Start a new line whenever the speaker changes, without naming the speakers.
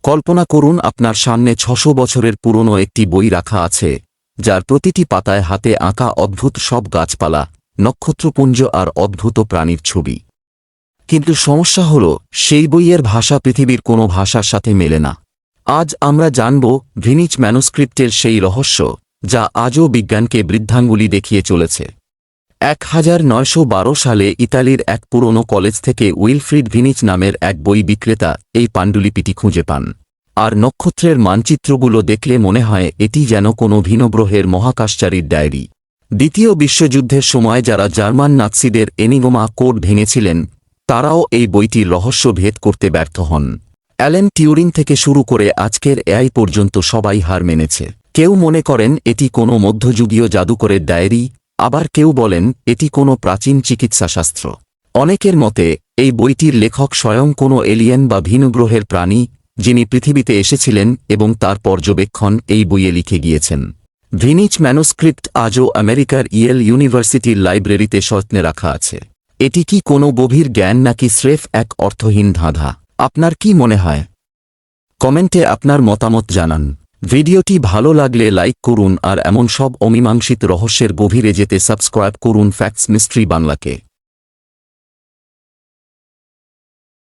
কল্পনা করুন আপনার সামনে ৬০০ বছরের পুরনো একটি বই রাখা আছে, যার প্রতিটি পাতায় হাতে আঁকা অদ্ভুত সব গাছপালা, নক্ষত্রপুঞ্জ আর অদ্ভুত প্রাণীর ছবি। কিন্তু সমস্যা হল, সেই বইয়ের ভাষা পৃথিবীর কোনো ভাষার সাথে মেলে না। আজ আমরা জানব ভিনিচ ম্যানুস্ক্রিপ্টের সেই রহস্য, যা আজও বিজ্ঞানকে বৃদ্ধাঙ্গুলি দেখিয়ে চলেছে। 1912 সালে ইতালির এক পুরনো কলেজ থেকে উইলফ্রিড ভিনিচ নামের এক বই বিক্রেতা এই পাণ্ডুলিপিটি খুঁজে পান। আর নক্ষত্রের মানচিত্রগুলো দেখলে মনে হয় এটি যেন কোনো ভিনগ্রহের মহাকাশচারীর ডায়েরি। দ্বিতীয় বিশ্বযুদ্ধের সময় যারা জার্মান নাৎসিদের এনিগমা কোড ভেঙেছিলেন, তারাও এই বইটির রহস্য ভেদ করতে ব্যর্থ হন। অ্যালেন টিউরিং থেকে শুরু করে আজকের এআই পর্যন্ত সবাই হার মেনেছে। কেউ মনে করেন এটি কোনো মধ্যযুগীয় জাদুকরের ডায়েরি, আবার কেউ বলেন এটি কোনো প্রাচীন চিকিৎসাশাস্ত্র। অনেকের মতে এই বইটির লেখক স্বয়ং কোনো এলিয়েন বা ভিনগ্রহের প্রাণী, যিনি পৃথিবীতে এসেছিলেন এবং তার পর্যবেক্ষণ এই বইয়ে লিখে গিয়েছেন। ভিনিচ ম্যানুস্ক্রিপ্ট আজও আমেরিকার ইয়েল ইউনিভার্সিটির লাইব্রেরিতে যত্নে রাখা আছে। এটি কি কোনো গভীর জ্ঞান নাকি স্রেফ এক অর্থহীন ধাঁধা? আপনার কি মনে হয়? কমেন্টে আপনার মতামত জানান। ভিডিওটি ভালো লাগলে লাইক করুন আর এমন সব অমীমাংসিত রহস্যের গভীরে যেতে সাবস্ক্রাইব করুন ফ্যাক্টস মিস্ট্রি বাংলাকে।